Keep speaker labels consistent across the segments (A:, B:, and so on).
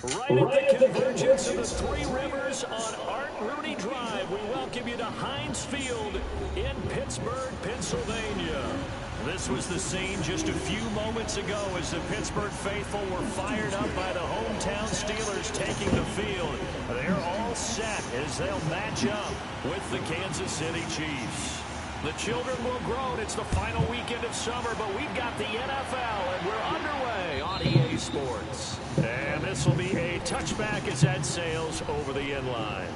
A: Right at the convergence of the Three Rivers on Art Rooney Drive, we welcome you to Heinz Field in Pittsburgh, Pennsylvania. This was the scene just a few moments ago as the Pittsburgh faithful were fired up by the hometown Steelers taking the field. They're all set as they'll match up with the Kansas City Chiefs. The children will grow. It's the final weekend of summer, but we've got the NFL, and we're underway on EA Sports. And this will be a touchback as that sails over the end line.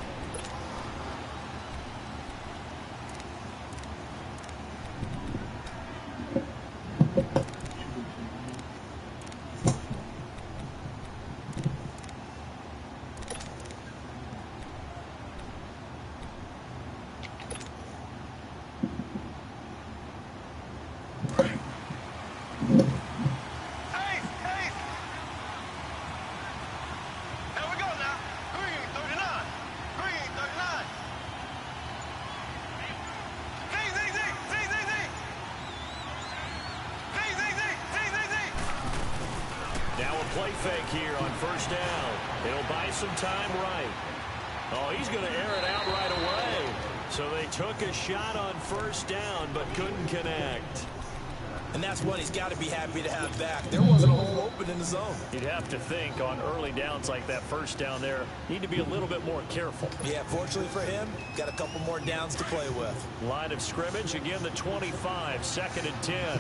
A: Play fake here on first down. It'll buy some time right. Oh, he's going to air it out right away. So they took a shot on first down, but couldn't connect.
B: And that's what he's got to be happy to have back. There wasn't a hole open in the zone.
A: You'd have to think on early downs like that first down there, need to be a little bit more careful.
B: Yeah, fortunately for him, got a couple more downs to play with.
A: Line of scrimmage, again the 25, 2nd and 10.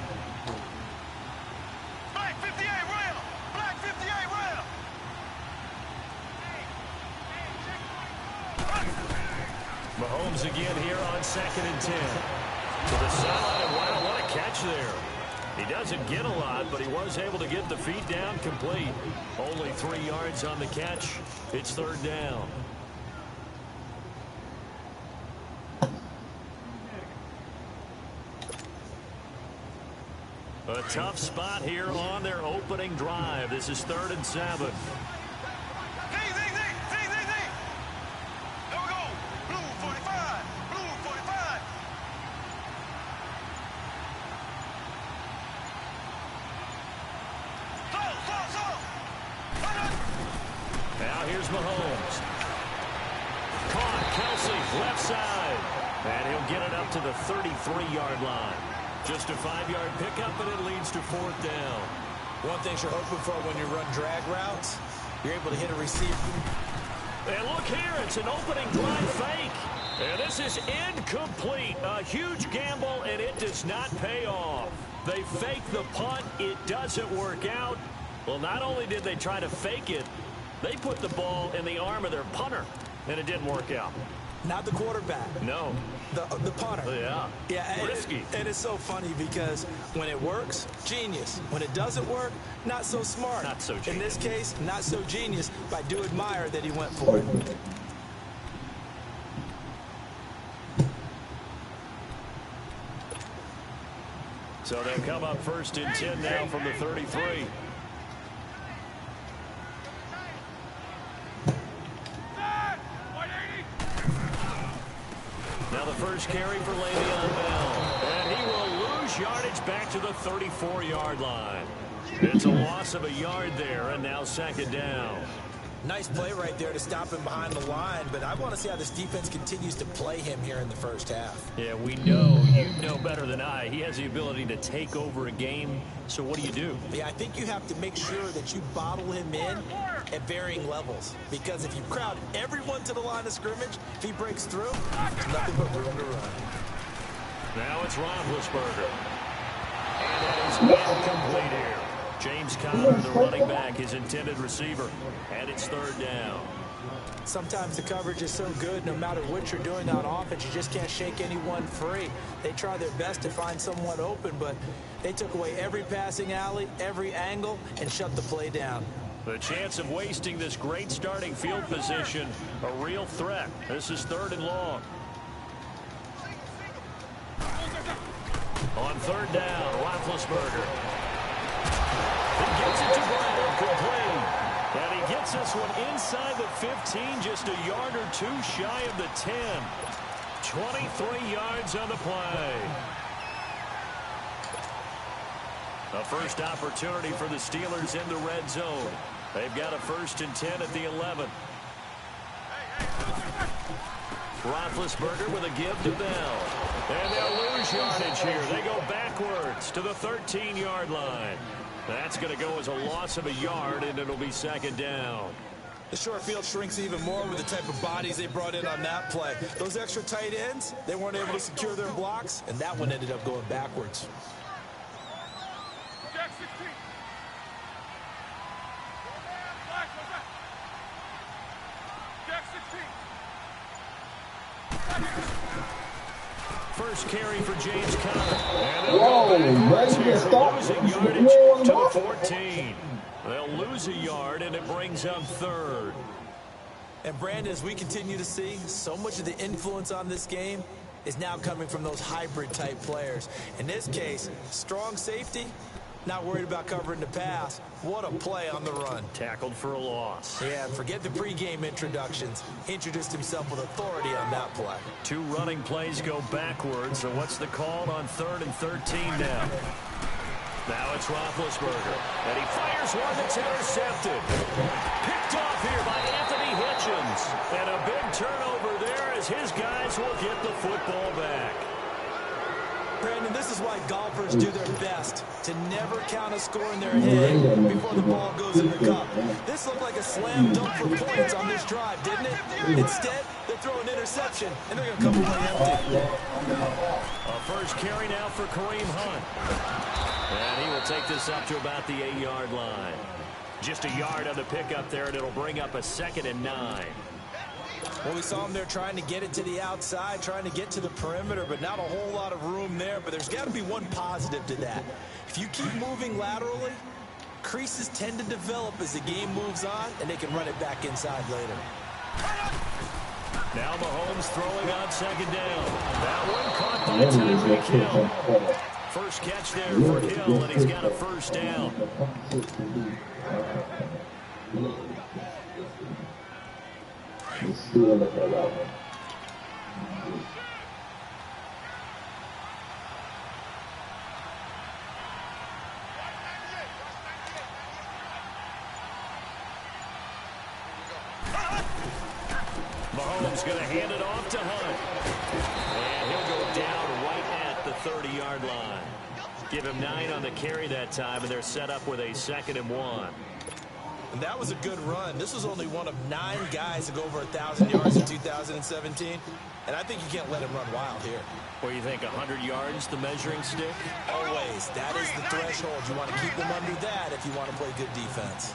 A: Mahomes again here on 2nd and 10. To the sideline. Wow, what a catch there. He doesn't get a lot, but he was able to get the feet down complete. Only 3 yards on the catch. It's 3rd down. A tough spot here on their opening drive. This is 3rd and 7. Here's Mahomes. Caught. Kelsey, left side. And he'll get it up to the 33-yard line. Just a 5-yard pickup, and it leads to 4th down.
B: One thing you're hoping for when you run drag routes, you're able to hit a receiver.
A: And look here, it's an opening drive fake. And this is incomplete. A huge gamble, and it does not pay off. They fake the punt. It doesn't work out. Well, not only did they try to fake it, they put the ball in the arm of their punter, and it didn't work out.
B: Not the quarterback.
A: No.
B: The punter.
A: Yeah.
B: Yeah.
A: Risky.
B: And it's so funny because when it works, genius. When it doesn't work, not so smart.
A: Not so genius.
B: In this case, not so genius, but I do admire that he went for it.
A: So they'll come up 1st and 10 now from the 33. Now the first carry for Le'Veon Bell. And he will lose yardage back to the 34-yard line. It's a loss of a yard there, and now 2nd down.
B: Nice play right there to stop him behind the line, but I want to see how this defense continues to play him here in the first half.
A: Yeah, we know, you know better than I, he has the ability to take over a game, so what do?
B: Yeah, I think you have to make sure that you bottle him in at varying levels, because if you crowd everyone to the line of scrimmage, if he breaks through, there's nothing but room to run.
A: Now it's Roethlisberger. And that is incomplete here. James Conner, the running back, his intended receiver. And it's 3rd down.
B: Sometimes the coverage is so good, no matter what you're doing on offense, you just can't shake anyone free. They try their best to find someone open, but they took away every passing alley, every angle, and shut the play down.
A: The chance of wasting this great starting field position, a real threat. This is 3rd and long. On 3rd down, Roethlisberger. He gets it to Brown, complete. And he gets this one inside the 15, just a yard or two shy of the 10. 23 yards on the play. A first opportunity for the Steelers in the red zone. They've got a 1st and 10 at the 11. Roethlisberger with a give to Bell. And they'll lose yardage here. They go backwards to the 13-yard line. That's going to go as a loss of a yard, and it'll be 2nd down.
B: The short field shrinks even more with the type of bodies they brought in on that play. Those extra tight ends, they weren't able to secure their blocks, and that one ended up going backwards.
A: First carry for James Conner. And they'll go backwards here, losing yardage to the 14. They'll lose a yard, and it brings up 3rd.
B: And Brandon, as we continue to see, so much of the influence on this game is now coming from those hybrid-type players. In this case, strong safety, not worried about covering the pass. What a play on the run.
A: Tackled for a loss.
B: Yeah, forget the pregame introductions. Introduced himself with authority on that play.
A: 2 running plays go backwards, so what's the call on 3rd and 13 now? Now it's Roethlisberger, and he fires one that's intercepted. Picked off here by Anthony Hitchens. And a big turnover there as his guys will get the football back.
B: Brandon, this is why golfers do their best to never count a score in their head before the ball goes in the cup. This looked like a slam dunk for points on this drive, didn't it? Instead, they throw an interception, and they're going to come away empty.
A: A first carry now for Kareem Hunt. And he will take this up to about the 8-yard line. Just a yard on the pickup there, and it'll bring up a 2nd and 9.
B: Well, we saw him there trying to get it to the outside, trying to get to the perimeter, but not a whole lot of room there. But there's got to be one positive to that. If you keep moving laterally, creases tend to develop as the game moves on, and they can run it back inside later.
A: Now Mahomes throwing on 2nd down. That one caught by Tyreek Hill. First catch there for Hill, and he's got a 1st down. Mahomes going to hand it off to Hunt. And he'll go down right at the 30-yard line. Give him 9 on the carry that time, and they're set up with a 2nd and 1.
B: And that was a good run. This was only one of 9 guys to go over 1,000 yards in 2017. And I think you can't let him run wild here.
A: What do you think, 100 yards, the measuring stick?
B: Always. That is the threshold. You want to keep them under that if you want to play good defense.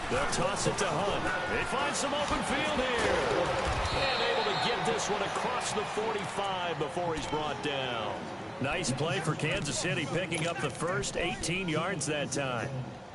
A: They'll toss it to Hunt. They find some open field here. And able to get this one across the 45 before he's brought down. Nice play for Kansas City, picking up the first 18 yards that time.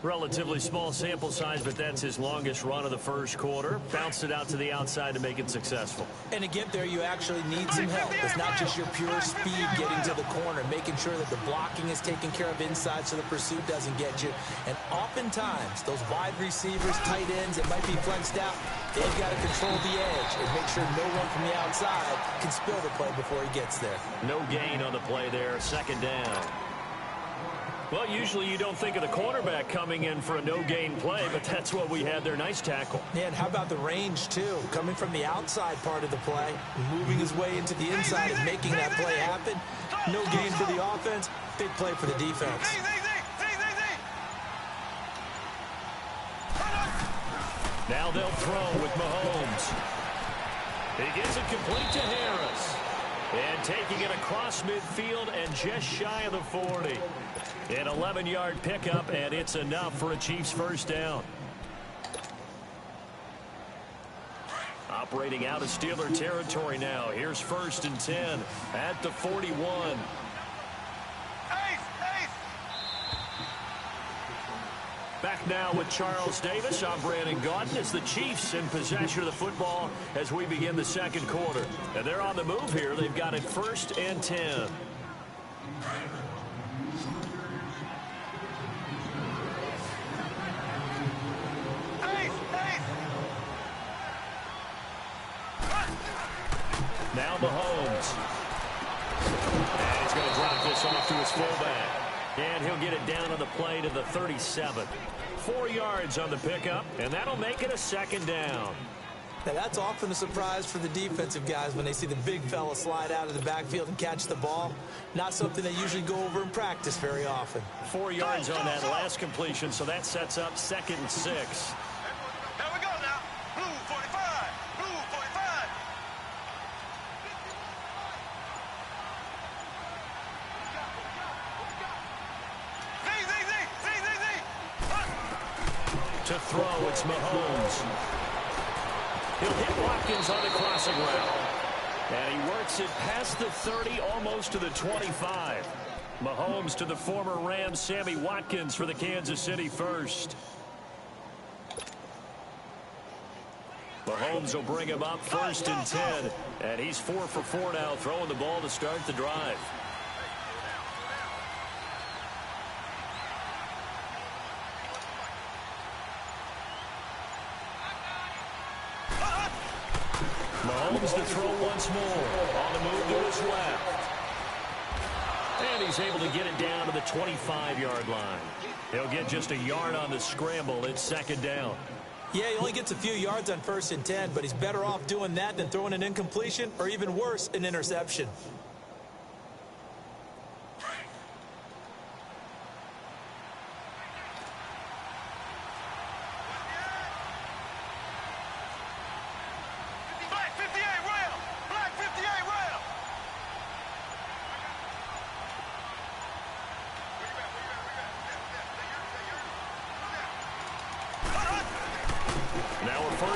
A: Relatively small sample size, but that's his longest run of the first quarter. Bounced it out to the outside to make it successful.
B: And to get there, you actually need some help. It's not just your pure speed getting to the corner, making sure that the blocking is taken care of inside so the pursuit doesn't get you. And oftentimes, those wide receivers, tight ends that might be flexed out, they've got to control the edge and make sure no one from the outside can spill the play before he gets there.
A: No gain on the play there, 2nd down. Well, usually you don't think of the cornerback coming in for a no-gain play, but that's what we had there. Nice tackle.
B: Yeah, and how about the range, too? Coming from the outside part of the play, moving his way into the inside and making that play happen. No gain for the offense, big play for the defense.
A: Now they'll throw with Mahomes. He gets it complete to Harris. And taking it across midfield and just shy of the 40. An 11-yard pickup, and it's enough for a Chiefs 1st down. Operating out of Steeler territory now. Here's 1st and 10 at the 41. Back now with Charles Davis. I'm Brandon Gaudin as the Chiefs in possession of the football as we begin the 2nd quarter. And they're on the move here. They've got it 1st and 10. Now Mahomes. And he's going to drop this off to his fullback. And he'll get it down on the play to the 37. 4 yards on the pickup, and that'll make it a second down.
B: Now, that's often a surprise for the defensive guys when they see the big fella slide out of the backfield and catch the ball. Not something they usually go over in practice very often.
A: 4 yards on that last completion, so that sets up 2nd and 6.
C: Here we go now. Blue 45. Blue 45.
A: To throw, it's Mahomes. He'll hit Watkins on the crossing route. And he works it past the 30, almost to the 25. Mahomes to the former Rams, Sammy Watkins for the Kansas City first. Mahomes will bring him up 1st and 10. And he's 4 for 4 now, throwing the ball to start the drive. Mahomes to throw once more. On the move to his left. And he's able to get it down to the 25-yard line. He'll get just a yard on the scramble. It's 2nd down.
B: Yeah, he only gets a few yards on 1st and 10, but he's better off doing that than throwing an incompletion or even worse, an interception.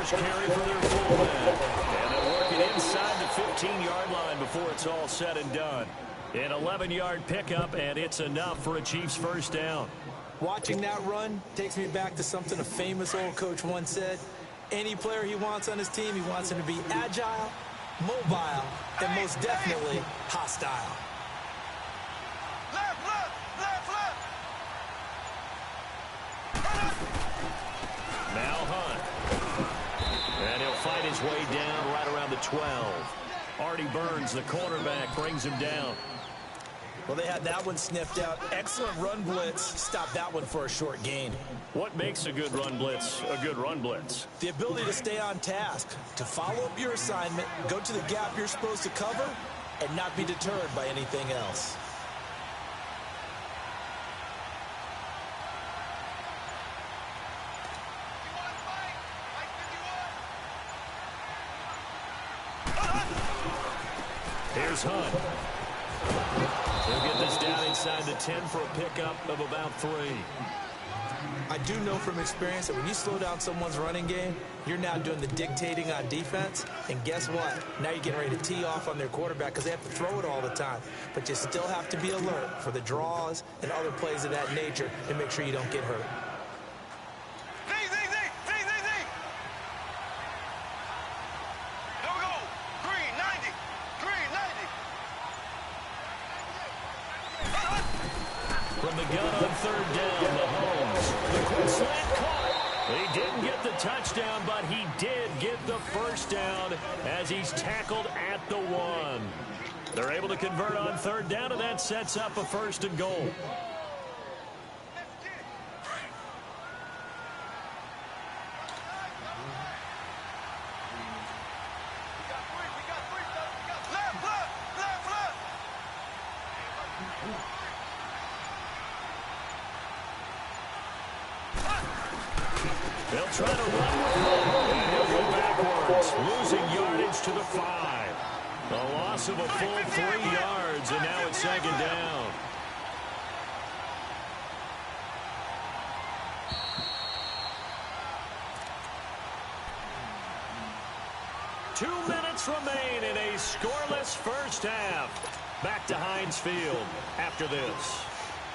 A: Carry for their fullback. And they'll work it inside the 15-yard line before it's all said and done. An 11-yard pickup, and it's enough for a Chiefs first down.
B: Watching that run takes me back to something a famous old coach once said. Any player he wants on his team, he wants him to be agile, mobile, and most definitely hostile.
A: Now Hunt. And he'll fight his way down right around the 12. Artie Burns, the cornerback, brings him down.
B: Well, they had that one sniffed out. Excellent run blitz. Stopped that one for a short gain.
A: What makes a good run blitz a good run blitz?
B: The ability to stay on task, to follow up your assignment, go to the gap you're supposed to cover, and not be deterred by anything else.
A: Here's Hunt. He'll get this down inside the 10 for a pickup of about 3.
B: I do know from experience that when you slow down someone's running game, you're now doing the dictating on defense. And guess what? Now you're getting ready to tee off on their quarterback because they have to throw it all the time. But you still have to be alert for the draws and other plays of that nature and make sure you don't get hurt.
A: From the gun on 3rd down, Mahomes. The quick slant caught. He didn't get the touchdown, but he did get the first down as he's tackled at the 1. They're able to convert on 3rd down, and that sets up a 1st and goal. They'll try to run with him, and he'll go backwards, losing yardage to the 5. A loss of a full 3 yards, and now it's 2nd down. Two minutes remain in a scoreless first half. Back to Heinz Field after this.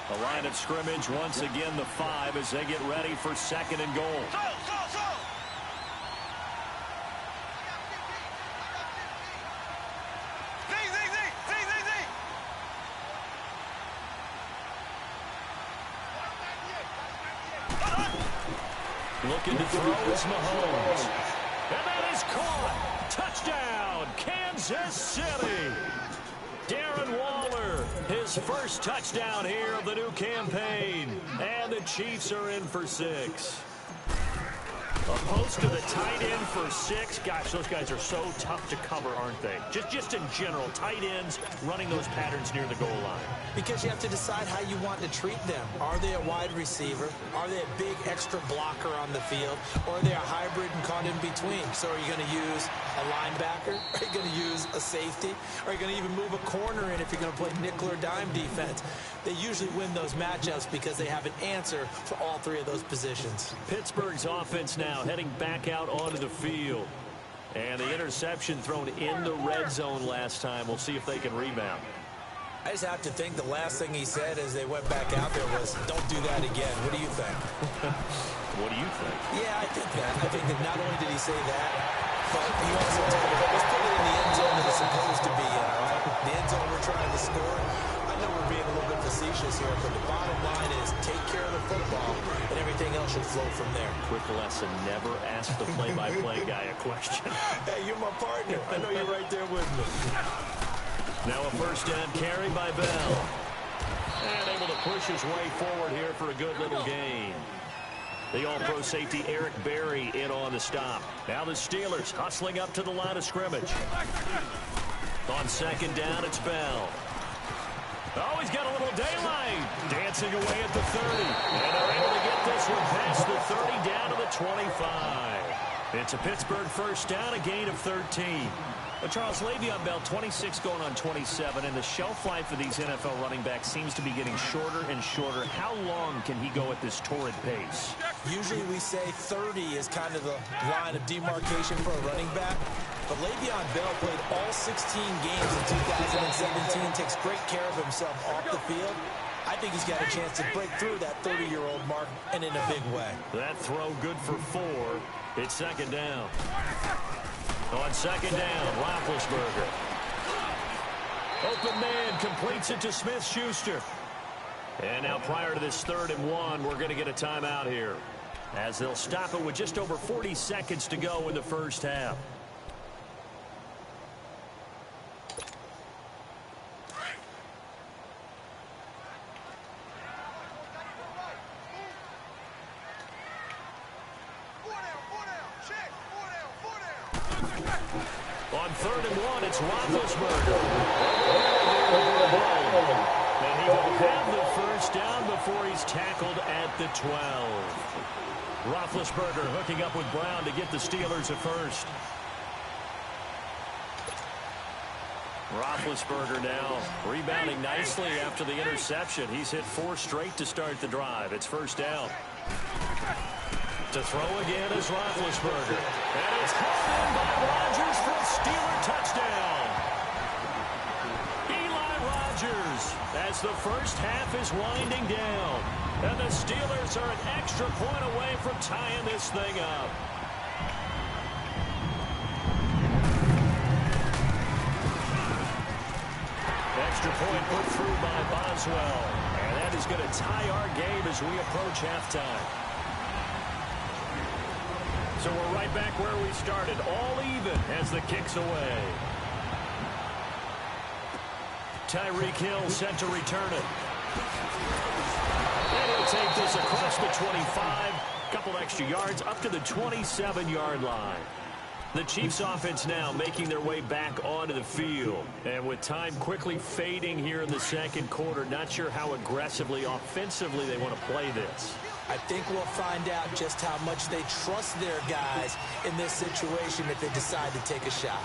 A: The line of scrimmage once again the 5 as they get ready for 2nd and goal. Looking to throw is Mahomes. And that is caught. Touchdown, Kansas City! Darren Waller, his first touchdown here of the new campaign. And the Chiefs are in for 6. Opposed to the tight end for 6. Gosh, those guys are so tough to cover, aren't they? Just in general, tight ends running those patterns near the goal line.
B: Because you have to decide how you want to treat them. Are they a wide receiver? Are they a big extra blocker on the field? Or are they a hybrid and caught in between? So are you going to use a linebacker? Are you going to use a safety? Are you going to even move a corner in if you're going to play nickel or dime defense? They usually win those matchups because they have an answer for all 3 of those positions.
A: Pittsburgh's offense now heading back out onto the field. And the interception thrown in the red zone last time. We'll see if they can rebound.
B: I just have to think the last thing he said as they went back out there was, don't do that again. What do you think?
A: What do you think?
B: Yeah, I think that. I think that not only did he say that, but he also told me, let's put it in the end zone that it's supposed to be in, all right? The end zone we're trying to score. I know we're being a little bit facetious here, but the bottom line is take care of the football, and everything else should flow from there.
A: Quick lesson, never ask the play-by-play guy a question.
B: Hey, you're my partner. I know you're right there with me.
A: Now a first down carry by Bell. And able to push his way forward here for a good little gain. The all-pro safety Eric Berry in on the stop. Now the Steelers hustling up to the line of scrimmage. On second down, it's Bell. Oh, he's got a little daylight. Dancing away at the 30. And they're able to get this one past the 30 down to the 25. It's a Pittsburgh first down, a gain of 13. But Charles, Le'Veon Bell, 26 going on 27, and the shelf life of these NFL running backs seems to be getting shorter and shorter. How long can he go at this torrid pace?
B: Usually we say 30 is kind of the line of demarcation for a running back. But Le'Veon Bell played all 16 games in 2017, takes great care of himself off the field. I think he's got a chance to break through that 30-year-old mark, and in a big way.
A: That throw good for 4. It's second down. On second down, Roethlisberger. Open man completes it to Smith-Schuster. And now prior to this 3rd and 1, we're going to get a timeout here, as they'll stop it with just over 40 seconds to go in the first half. On 3rd and 1, it's Roethlisberger. And he will have the first down before he's tackled at the 12. Roethlisberger hooking up with Brown to get the Steelers a first. Roethlisberger now rebounding nicely after the interception. He's hit 4 straight to start the drive. It's first down. To throw again is Roethlisberger. And it's hauled in by Rodgers for a Steeler touchdown. Eli Rodgers, as the first half is winding down. And the Steelers are an extra point away from tying this thing up. Extra point put through by Boswell. And that is going to tie our game as we approach halftime. So we're right back where we started, all even as the kick's away. Tyreek Hill set to return it. And he'll take this across the 25, couple extra yards up to the 27-yard line. The Chiefs offense now making their way back onto the field. And with time quickly fading here in the second quarter, not sure how aggressively, offensively they want to play this.
B: I think we'll find out just how much they trust their guys in this situation if they decide to take a shot.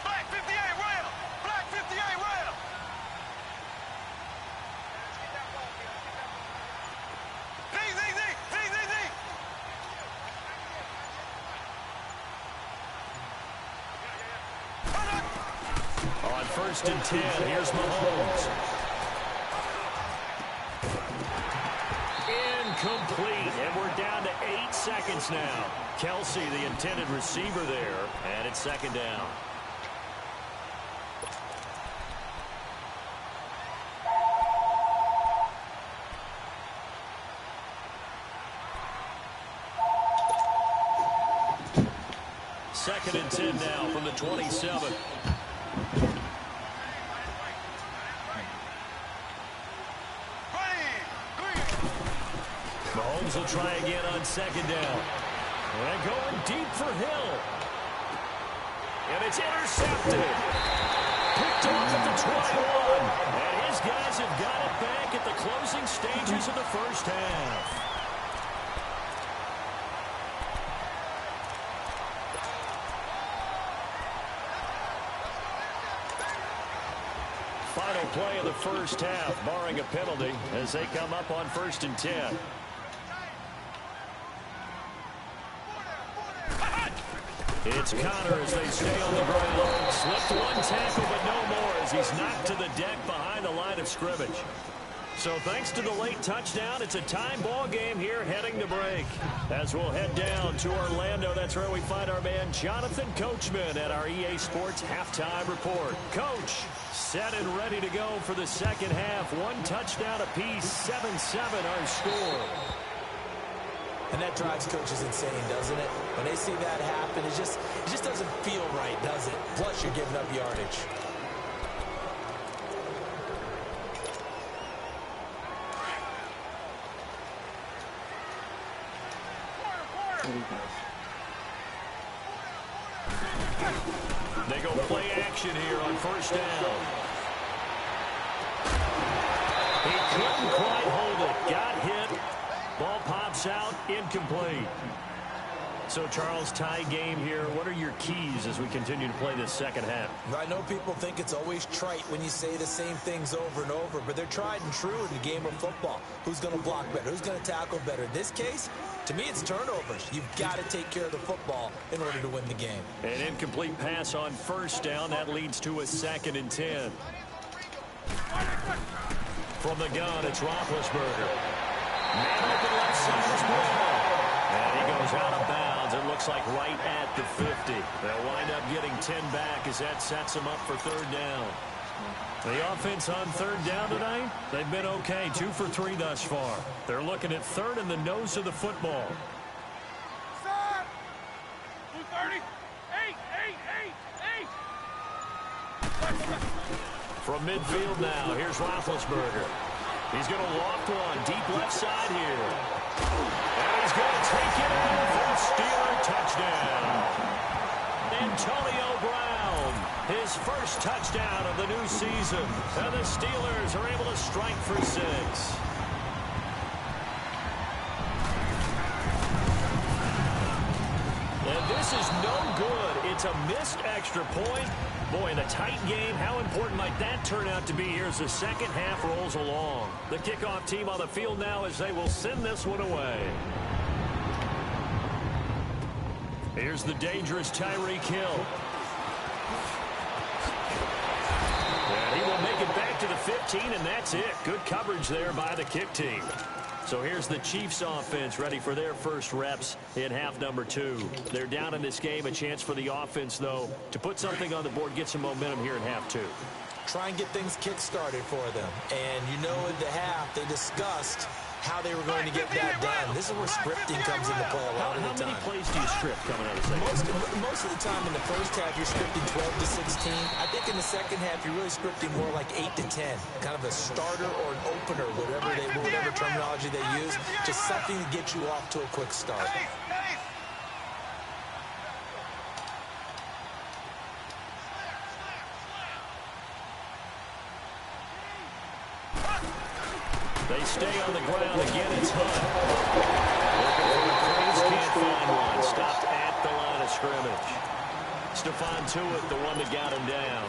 C: Black 58 rail! Black 58 rail!
A: On 1st and 10, here's Mahomes. Incomplete, and we're down to 8 seconds now. Kelsey, the intended receiver there, and it's second down. 2nd and 10 now from the 27. Mahomes will try again on 2nd down. And going deep for Hill. And it's intercepted. Picked off at the 21. And his guys have got it back at the closing stages of the first half. Final play of the first half, barring a penalty, as they come up on 1st and 10. It's Connor as they stay on the ground. Slipped one tackle, but no more as he's knocked to the deck behind the line of scrimmage. So thanks to the late touchdown, it's a time ball game here heading to break. As we'll head down to Orlando, that's where we find our man Jonathan Coachman at our EA Sports Halftime Report. Coach, set and ready to go for the second half. One touchdown apiece, 7-7 our score.
B: And that drives coaches insane, doesn't it? When they see that happen, it just doesn't feel right, does it? Plus, you're giving up yardage.
A: They go play action here on 1st down. He couldn't quite hold it. Got hit. Ball pops out, incomplete. So, Charles, tie game here. What are your keys as we continue to play this second half?
B: I know people think it's always trite when you say the same things over and over, but they're tried and true in the game of football. Who's going to block better? Who's going to tackle better? In this case, to me, it's turnovers. You've got to take care of the football in order to win the game.
A: An incomplete pass on 1st down. That leads to a 2nd and 10. From the gun, it's Roethlisberger. Man open left side is ball. And he goes out of bounds. It looks like right at the 50. They'll wind up getting 10 back as that sets them up for 3rd down. The offense on 3rd down tonight, they've been okay. 2 for 3 thus far. They're looking at 3rd in the nose of the football.
C: Side. 230. 8.
A: From midfield now, here's Roethlisberger. He's going to loft one deep left side here. And he's going to take it in for a Steeler touchdown. Antonio Brown, his first touchdown of the new season. And the Steelers are able to strike for 6. And this is no good. It's a missed extra point. Boy, in a tight game, how important might that turn out to be here as the second half rolls along? The kickoff team on the field now as they will send this one away. Here's the dangerous Tyreek Hill. And he will make it back to the 15, and that's it. Good coverage there by the kick team. So here's the Chiefs offense ready for their first reps in half number 2. They're down in this game. A chance for the offense, though, to put something on the board, get some momentum here in half 2.
B: Try and get things kick-started for them. And you know in the half, they discussed how they were going to get that done. This is where scripting comes into play a lot of the time.
A: How many plays do you script coming out of the second?
B: Most of the time in the first half, you're scripting 12 to 16. I think in the second half, you're really scripting more like 8 to 10. Kind of a starter or an opener, whatever terminology they use. Just something to get you off to a quick start.
A: They stay on the ground again. It's Hunt. Looking for the crease, can't find one. Stopped at the line of scrimmage. Stephon Tuitt, the one that got him down.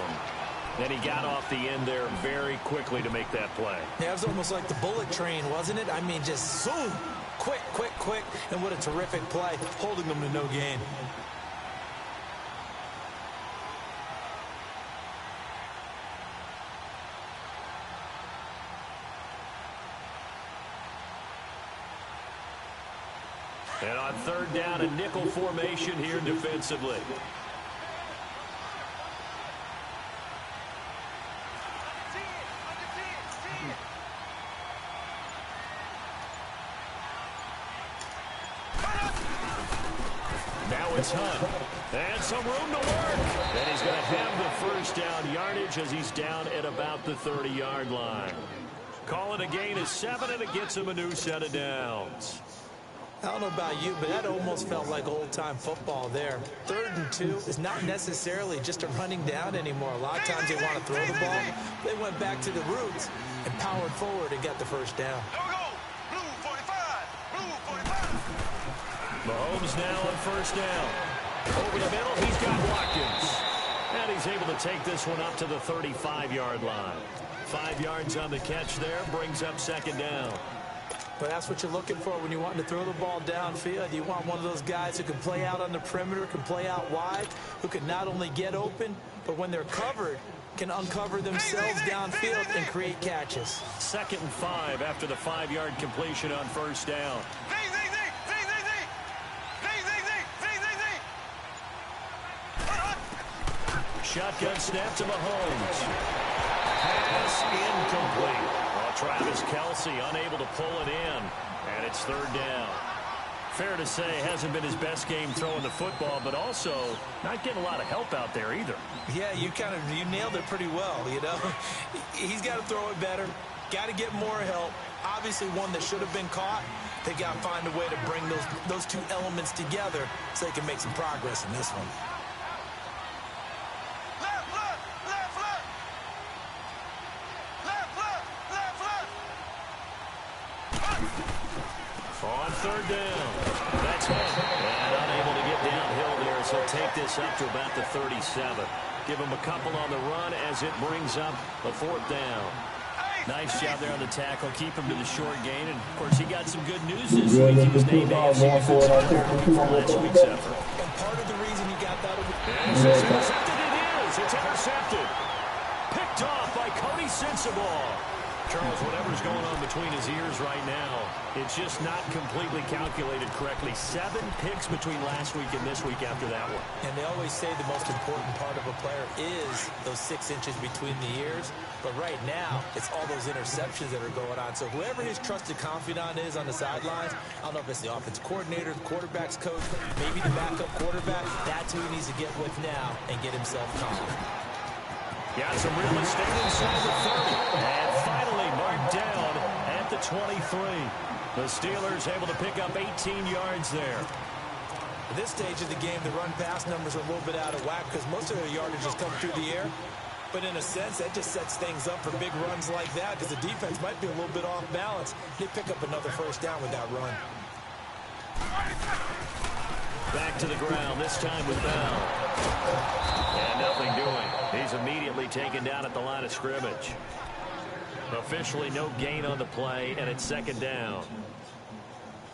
A: And he got off the end there very quickly to make that play.
B: Yeah, it was almost like the bullet train, wasn't it? I mean, just zoom. Quick, quick, quick. And what a terrific play, holding them to no gain.
A: And on 3rd down, a nickel formation here defensively. Now it's Hunt. And some room to work. And he's going to have the first down yardage as he's down at about the 30-yard line. Call it a gain of 7, and it gets him a new set of downs.
B: I don't know about you, but that almost felt like old-time football there. 3rd and 2 is not necessarily just a running down anymore. A lot of times they want to throw the ball. They went back to the roots and powered forward and got the first down.
C: Blue 45. Blue 45.
A: Mahomes now on first down. Over the middle, he's got Watkins. And he's able to take this one up to the 35-yard line. 5 yards on the catch there, brings up second down.
B: But that's what you're looking for when you're wanting to throw the ball downfield. You want one of those guys who can play out on the perimeter, can play out wide, who can not only get open, but when they're covered, can uncover themselves downfield and create catches.
A: 2nd and 5 after the 5-yard completion on first down. Shotgun snap to Mahomes. Pass incomplete. Well, Travis Kelce unable to pull it in, and it's 3rd down. Fair to say, hasn't been his best game throwing the football, but also not getting a lot of help out there either.
B: Yeah, you nailed it pretty well, you know. He's got to throw it better, got to get more help. Obviously one that should have been caught. They got to find a way to bring those two elements together so they can make some progress in this one.
A: On 3rd down. That's him. And unable to get downhill there, so take this up to about the 37. Give him a couple on the run as it brings up a 4th down. Nice job there on the tackle. Keep him to the short gain. And, of course, he got some good news this week. He was named AFC Defensive Player for last week's effort.
B: And part of the reason he got that over...
A: This is intercepted. It is. It's intercepted. Picked off by Cody Sensabaugh. Charles, whatever's going on between his ears right now, it's just not completely calculated correctly. 7 picks between last week and this week after that one.
B: And they always say the most important part of a player is those 6 inches between the ears. But right now, it's all those interceptions that are going on. So whoever his trusted confidant is on the sidelines, I don't know if it's the offensive coordinator, the quarterback's coach, maybe the backup quarterback, that's who he needs to get with now and get himself calm.
A: Got some real estate inside the 30. And finally marked down at the 23. The Steelers able to pick up 18 yards there.
B: At this stage of the game, the run-pass numbers are a little bit out of whack because most of their yardage has come through the air. But in a sense, that just sets things up for big runs like that because the defense might be a little bit off balance. They pick up another first down with that run.
A: Back to the ground, this time with Bell. And nothing doing. He's immediately taken down at the line of scrimmage. Officially no gain on the play, and it's 2nd down.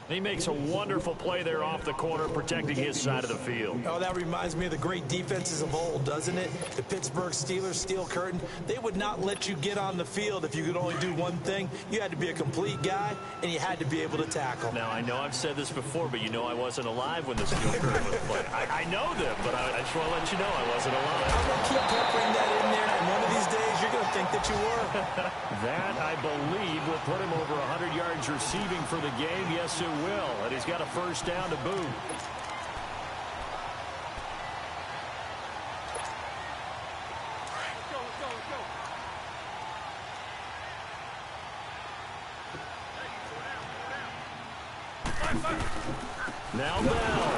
A: He makes a wonderful play there off the corner, protecting his side of the field.
B: Oh, that reminds me of the great defenses of old, doesn't it? The Pittsburgh Steelers, Steel Curtain, they would not let you get on the field if you could only do one thing. You had to be a complete guy, and you had to be able to tackle.
A: Now, I know I've said this before, but you know I wasn't alive when the Steel Curtain was played. I know them, but I just want to let you know I wasn't alive.
B: I'm going to keep peppering that in there, and one of these days you're going to think that you were.
A: That, I believe, will put him over 100 yards receiving for the game. Yes, it will. And he's got a first down to boot. Now Bell.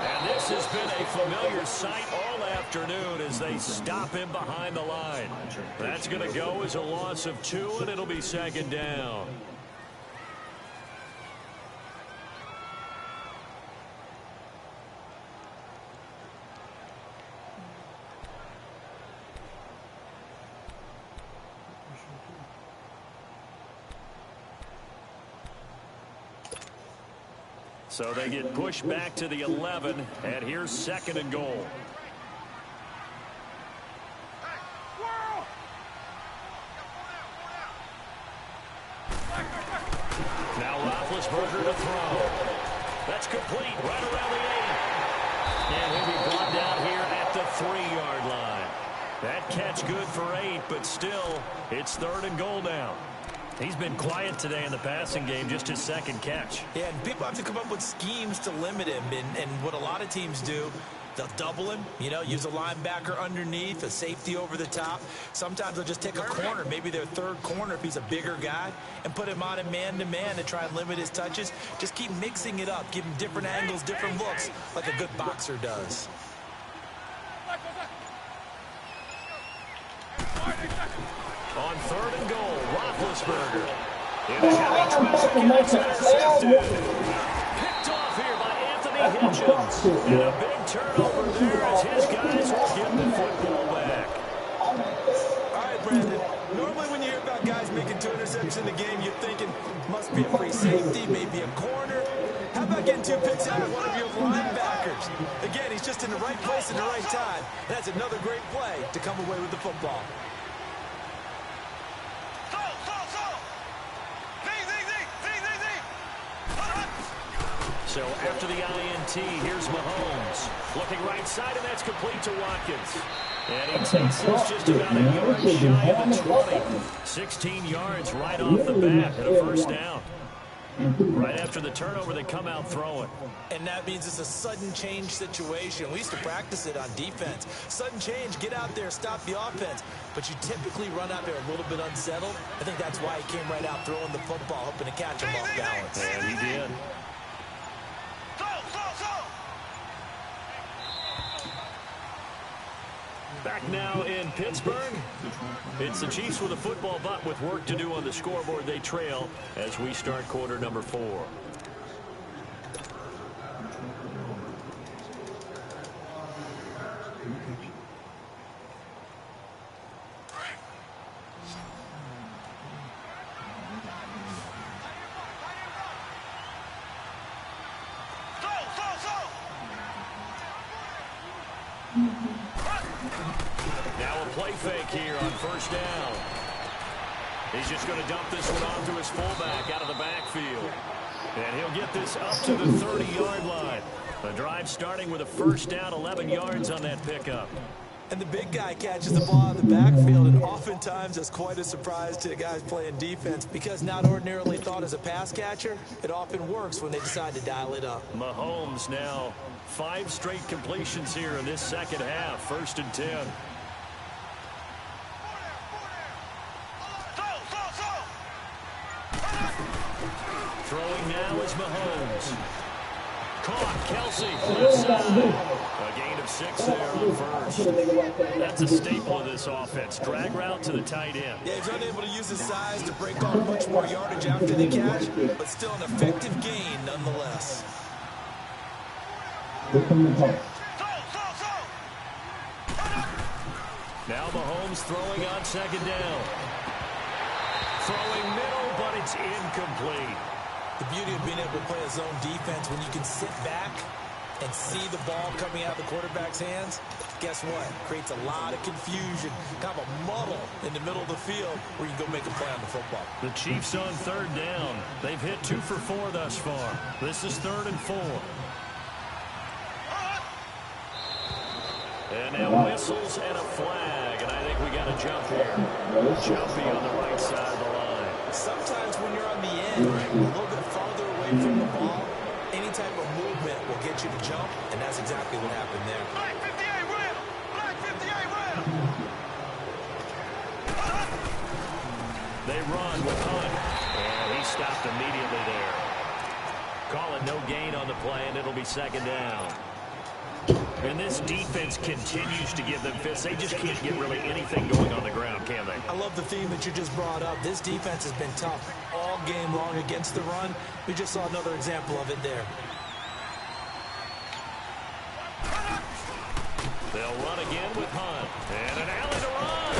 A: And this has been a familiar sight all afternoon as they stop him behind the line. That's going to go as a loss of 2, and it'll be 2nd down. So they get pushed back to the 11, and here's 2nd and goal. Now Roethlisberger to throw. That's complete right around the 8. And he'll be brought down here at the 3-yard line. That catch good for 8, but still, it's 3rd and goal now. He's been quiet today in the passing game, just his 2nd catch.
B: Yeah, and people have to come up with schemes to limit him. And what a lot of teams do They'll double him, you know, use a linebacker underneath, a safety over the top. Sometimes they'll just take a corner, maybe their third corner if he's a bigger guy, and put him on a man-to-man to try and limit his touches. Just keep mixing it up, give him different angles, different looks, like a good boxer does.
A: On 3rd and goal, Roethlisberger. In a heavy traffic, and it's intercepted. Picked off here by Anthony Hitchens. And a big turnover there as his guys will get the football back.
B: All right, Brandon. Normally when you hear about guys making 2 interceptions in the game, you're thinking, must be a free safety, maybe a corner. How about getting 2 picks out of one of your linebackers? Again, he's just in the right place at the right time. That's another great play to come away with the football.
A: So after the INT, here's Mahomes. Looking right side, and that's complete to Watkins. And he takes this just about a yard shy of the 20. 16 yards right off the bat and a first down. Right after the turnover, they come out throwing.
B: And that means it's a sudden change situation. We used to practice it on defense. Sudden change, get out there, stop the offense. But you typically run out there a little bit unsettled. I think that's why he came right out throwing the football, hoping to catch him off balance.
A: And he did. Back now in Pittsburgh. It's the Chiefs with a football, but with work to do on the scoreboard, they trail as we start quarter number 4. Now a play fake here on first down. He's just going to dump this one off to his fullback out of the backfield. And he'll get this up to the 30-yard line. The drive starting with a first down, 11 yards on that pickup.
B: And the big guy catches the ball in the backfield, and oftentimes it's quite a surprise to the guys playing defense because not ordinarily thought as a pass catcher, it often works when they decide to dial it up.
A: Mahomes now 5 straight completions here in this second half. 1st and 10. Throwing now is Mahomes. Caught, Kelsey, left side. A gain of 6 there on first. That's a staple of this offense. Drag route to the tight end.
B: Yeah, he's unable to use his size to break off much more yardage after the catch, but still an effective gain nonetheless.
A: Now Mahomes throwing on 2nd down. Throwing middle, but it's incomplete.
B: The beauty of being able to play a zone defense when you can sit back and see the ball coming out of the quarterback's hands, guess what? Creates a lot of confusion, kind of a muddle in the middle of the field where you can go make a play on the football.
A: The Chiefs on 3rd down. They've hit 2 for 4 thus far. This is 3rd and 4. And now whistles and a flag, and I think we got a jump here. Jumpy on the right side of the line.
B: Sometimes when you're on the end, a little bit farther away from the ball, any type of movement will get you to jump, and that's exactly what happened there.
C: Black 58 win! Black 58 win!
A: They run with Hunt, and he stopped immediately there. Call it no gain on the play, and it'll be 2nd down. And this defense continues to give them fits. They just can't get really anything going on the ground, can they?
B: I love the theme that you just brought up. This defense has been tough all game long against the run. We just saw another example of it there.
A: They'll run again with Hunt. And an alley to run.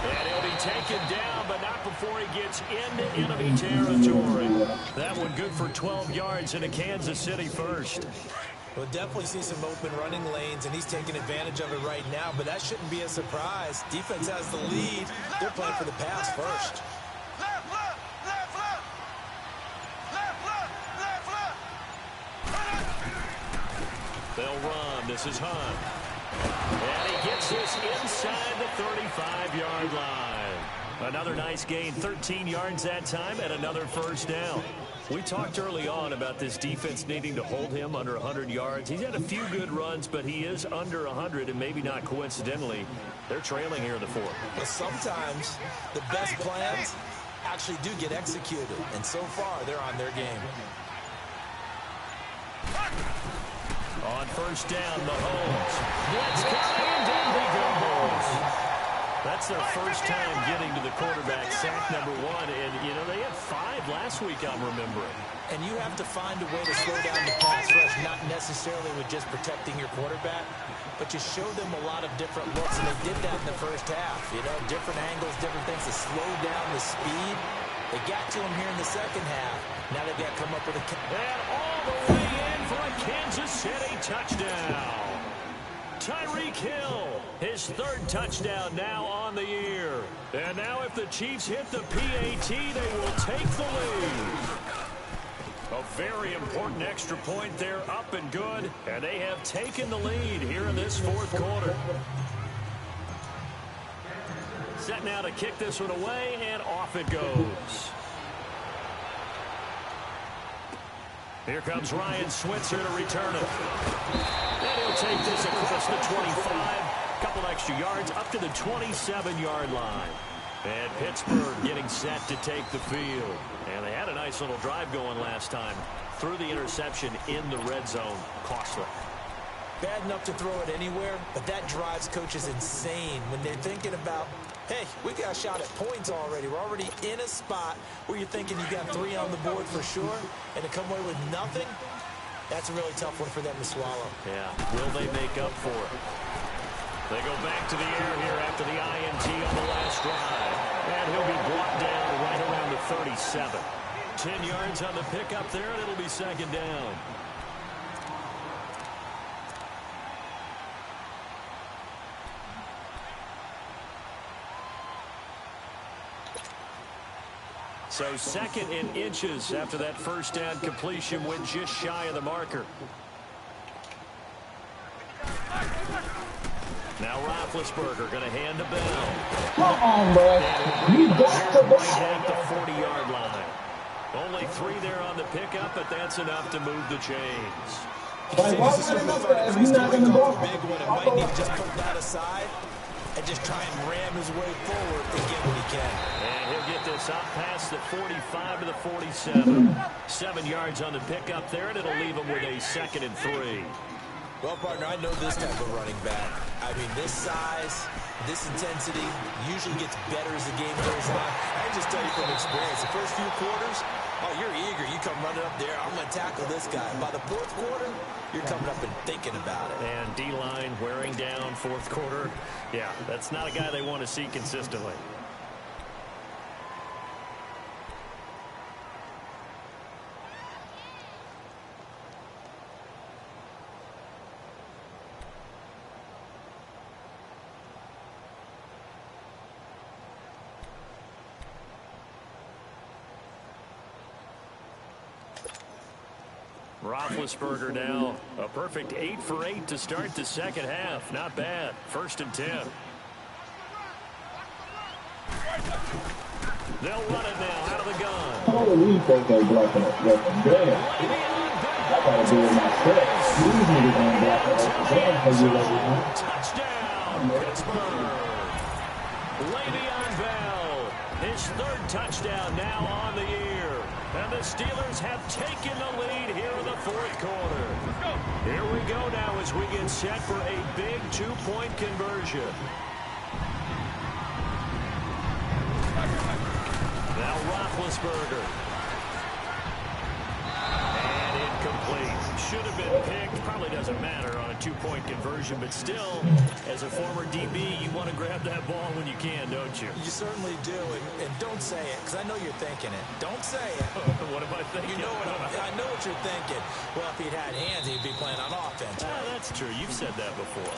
A: And he'll be taken down, but not before he gets into enemy territory. That one good for 12 yards into Kansas City first.
B: We'll definitely see some open running lanes, and he's taking advantage of it right now, but that shouldn't be a surprise. Defense has the lead. They're playing for the pass first.
C: Left, left, left, left! Left, left, left, left!
A: They'll run. This is Hunt. And he gets this inside the 35-yard line. Another nice gain, 13 yards that time, and another first down. We talked early on about this defense needing to hold him under 100 yards. He's had a few good runs, but he is under 100, and maybe not coincidentally, they're trailing here in the fourth.
B: But sometimes the best plans actually do get executed, and so far they're on their game.
A: On first down, Mahomes. Blitz coming, and down he goes. That's their first time getting to the quarterback, sack number 1. And, you know, they had 5 last week, I'm remembering.
B: And you have to find a way to slow down the pass rush, not necessarily with just protecting your quarterback, but you show them a lot of different looks, and they did that in the first half. You know, different angles, different things to slow down the speed. They got to him here in the second half. Now they've got to come up with a...
A: And all the way in for a Kansas City touchdown. Tyreek Hill, his 3rd touchdown now on the year. And now if the Chiefs hit the PAT, they will take the lead. A very important extra point there, up and good. And they have taken the lead here in this fourth quarter. Set now to kick this one away, and off it goes. Here comes Ryan Switzer to return it. And he'll take this across the 25. Couple extra yards up to the 27-yard line. And Pittsburgh getting set to take the field. And they had a nice little drive going last time. Threw the interception in the red zone. Costly.
B: Bad enough to throw it anywhere, but that drives coaches insane when they're thinking about, hey, we got a shot at points already. We're already in a spot where you're thinking you got 3 on the board for sure, and to come away with nothing, that's a really tough one for them to swallow.
A: Yeah, will they make up for it? They go back to the air here after the INT on the last drive. And he'll be brought down right around the 37. 10 yards on the pickup there, and it'll be second down. So second in inches after that first down completion, went just shy of the marker. Now Roethlisberger going to hand to Bell.
D: Come on, bro. You got to
A: right at the 40-yard line. Only 3 there on the pickup, but that's enough to move the chains.
D: Like, why would it not that if you're not going to go?
B: Big one, it might need to just put that aside and just try and ram his way forward and get what he can.
A: And he'll get this up past the 45 to the 47. 7 yards on the pickup there, and it'll leave him with a 2nd and 3.
B: Well, partner, I know this type of running back. I mean, this size, this intensity usually gets better as the game goes on. I can just tell you from experience, the first few quarters, oh, you're eager. You come running up there, I'm going to tackle this guy. By the 4th quarter, you're coming up and thinking about it.
A: And D-line wearing down 4th quarter. Yeah, that's not a guy they want to see consistently. Roethlisberger now a perfect 8 for 8 to start the second half. Not bad. 1st and 10. They'll run it now out of the gun.
D: How do we think they're blocking it? Damn. I gotta do it myself. These niggas ain't blocking it.
A: Touchdown, Pittsburgh. Le'Veon Bell, his 3rd touchdown now on the year. And the Steelers have taken the lead here in the 4th quarter. Here we go now as we get set for a big 2-point conversion. Now Roethlisberger. And incomplete. Should have been picked. Probably doesn't matter on a 2-point conversion, but still, as a former DB, you want to grab that ball when you can, don't you?
B: You certainly do, and don't say it, because I know you're thinking it. Don't say it.
A: What am I thinking?
B: You know what I know what you're thinking. Well, if he'd had hands, he'd be playing on offense.
A: That's true. You've said that before.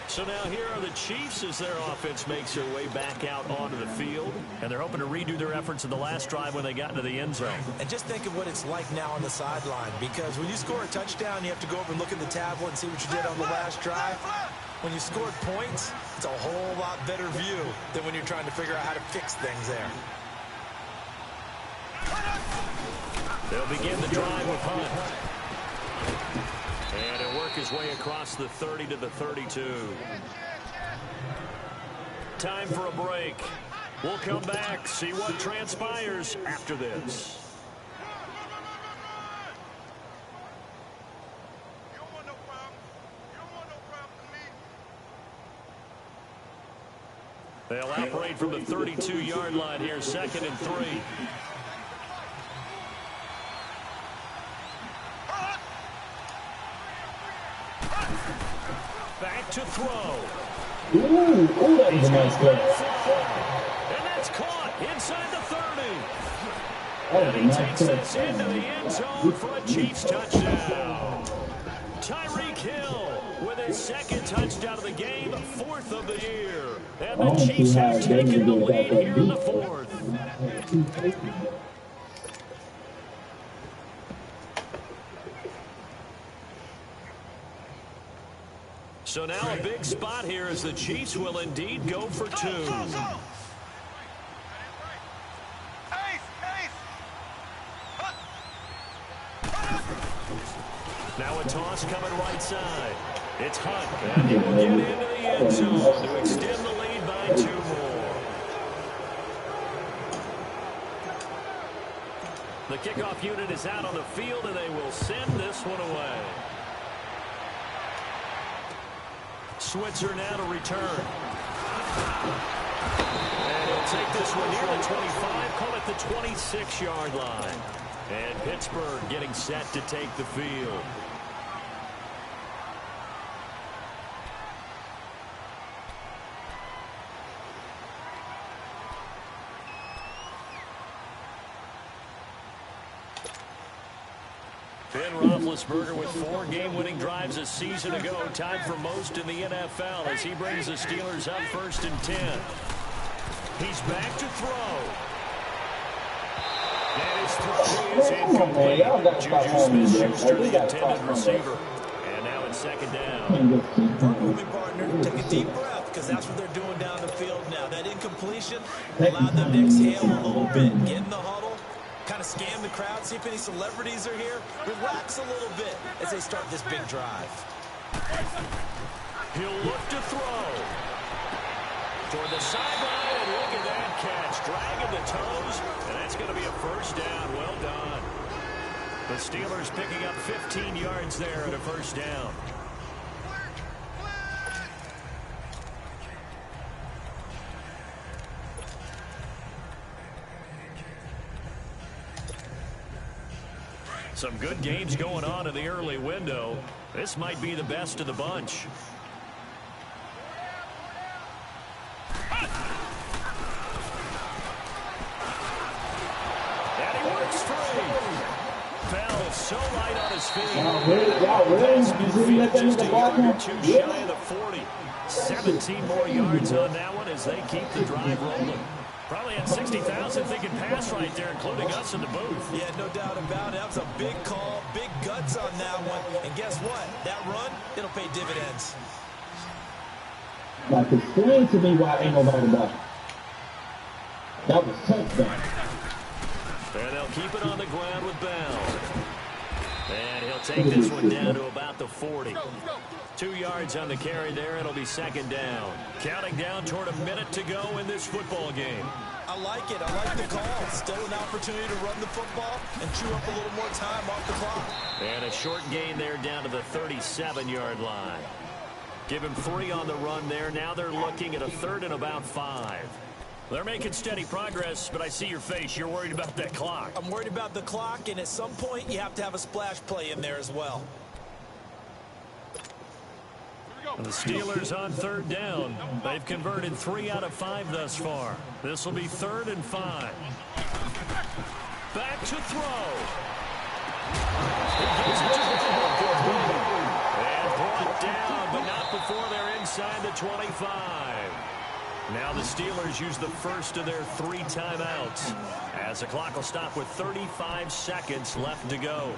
A: So now here are the Chiefs as their offense makes their way back out onto the field. And they're hoping to redo their efforts in the last drive when they got into the end zone.
B: And just think of what it's like now on the sideline. Because when you score a touchdown, you have to go over and look at the tablet and see what you did on the last drive. When you scored points, it's a whole lot better view than when you're trying to figure out how to fix things there.
A: They'll begin the drive with Hunt. And he'll work his way across the 30 to the 32. Time for a break. We'll come back, see what transpires after this. They'll operate from the 32-yard line here, 2nd and 3. Back to throw.
D: Ooh, that was a nice play.
A: And that's caught inside the 30.
D: That was a
A: And he
D: nice
A: takes
D: play.
A: this into the end zone for a Chiefs touchdown. Tyreek Hill with his 2nd touchdown of the game, 4th of the year. And the Chiefs have taken the lead here in the 4th. So now a big spot here as the Chiefs will indeed go for 2. Now a toss coming right side. It's Hunt, and he will get into the end zone to extend the lead by 2 more. The kickoff unit is out on the field, and they will send this one away. Switzer now to return. And he'll take this one near the 25, call it the 26-yard line. And Pittsburgh getting set to take the field. Ben Roethlisberger with 4 game-winning drives a season ago, tied for most in the NFL as he brings the Steelers up 1st and 10. He's back to throw. And his throw is incomplete. Juju Smith-Schuster, the intended receiver. And now it's 2nd down.
B: Moving partner, take a deep breath because that's what they're doing down the field now. That incompletion allowed them to exhale a little bit, get in the huddle, kind of scan the crowd, see if any celebrities are here. Relax a little bit as they start this big drive.
A: He'll look to throw. Toward the sideline, and look at that catch. Dragging the toes, and that's going to be a 1st down. Well done. The Steelers picking up 15 yards there at a 1st down. Some good games going on in the early window. This might be the best of the bunch. And he works free. Fell so light on his feet. That's midfield, just a yard or 2 shy of the 40. 17 more yards on that one as they keep the drive rolling. Probably had 60,000 thinking pass right there, including us in the booth.
B: Yeah, no doubt about it. That was a big call, big guts on that one. And guess what? That run, it'll pay dividends.
D: Like, explain to me why ain't nobody back. That was touchdown.
A: And they'll keep it on the ground with Bell. And he'll take this one down to about the 40. 2 yards on the carry there. It'll be 2nd down. Counting down toward a minute to go in this football game.
B: I like it. I like the call. Still an opportunity to run the football and chew up a little more time off the clock.
A: And a short gain there down to the 37-yard line. Give him 3 on the run there. Now they're looking at a 3rd and about 5. They're making steady progress, but I see your face. You're worried about that clock.
B: I'm worried about the clock, and at some point, you have to have a splash play in there as well.
A: And the Steelers on 3rd down. They've converted 3 out of 5 thus far. This will be 3rd and 5. Back to throw. He gives it to the and brought down, but not before they're inside the 25. Now the Steelers use the first of their 3 timeouts as the clock will stop with 35 seconds left to go.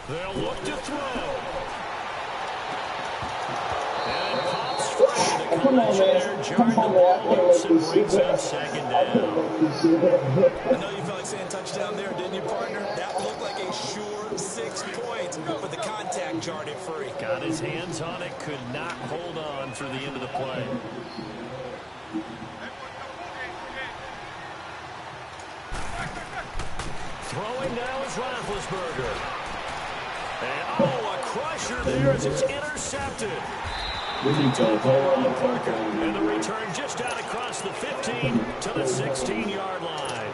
A: They'll look to throw. And pops free. The collision there jarred the ball loose and brings up second down.
B: I know you felt like saying touchdown there, didn't you, partner? That looked like a sure 6 points, but the contact jarred it free.
A: Got his hands on it, could not hold on through the end of the play. Throwing now is Roethlisberger. And, a crusher there as it's intercepted. And the return just out across the 15 to the 16-yard line.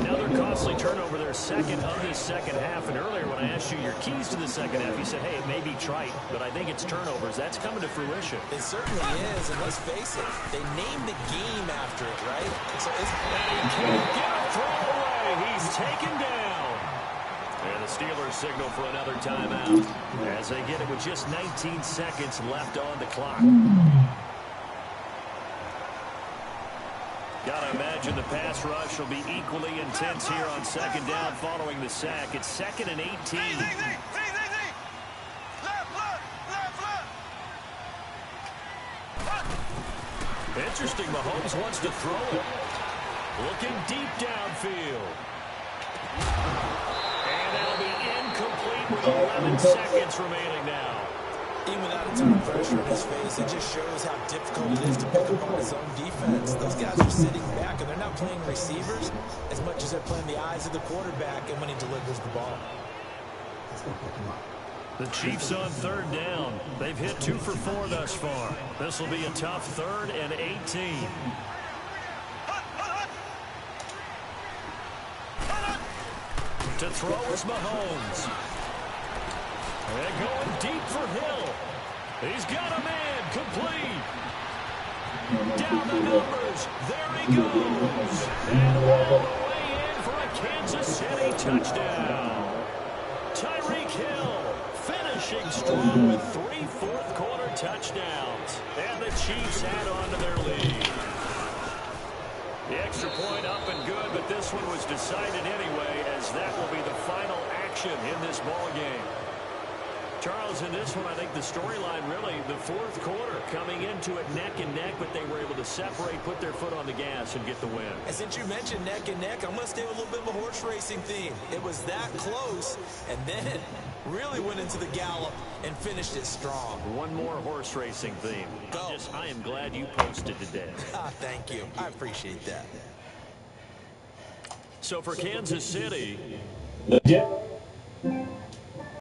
A: Another costly turnover there, second of this second half. And earlier when I asked you your keys to the second half, you said, hey, it may be trite, but I think it's turnovers. That's coming to fruition.
B: It certainly is, and let's face it, they named the game after it, right? So it's...
A: And he can't get a throw away. He's taken down. And the Steelers signal for another timeout as they get it with just 19 seconds left on the clock. Gotta imagine the pass rush will be equally intense here on second down following the sack. It's 2nd and 18. Interesting, Mahomes wants to throw it. Looking deep downfield. And that'll be incomplete with 11 seconds remaining now.
B: Even without a ton of pressure in his face, it just shows how difficult it is to pick up on his own defense. Those guys are sitting back, and they're not playing receivers as much as they're playing the eyes of the quarterback and when he delivers the ball.
A: The Chiefs on 3rd down. They've hit 2 for 4 thus far. This will be a tough 3rd and 18. To throw is Mahomes. And going deep for Hill. He's got a man complete. Down the numbers. There he goes. And all the way in for a Kansas City touchdown. Tyreek Hill finishing strong with 3 fourth-quarter touchdowns. And the Chiefs add on to their lead. The extra point up and good, but this one was decided anyway, as that will be the final action in this ball game. Charles, in this one, I think the storyline really, the fourth quarter, coming into it neck and neck, but they were able to separate, put their foot on the gas, and get the win.
B: And since you mentioned neck and neck, I'm going to stay with a little bit of a horse racing theme. It was that close, and then really went into the gallop and finished it strong.
A: One more horse racing theme.
B: Go.
A: I am glad you posted today.
B: Thank you. I appreciate that.
A: So for Kansas City,
D: Legit.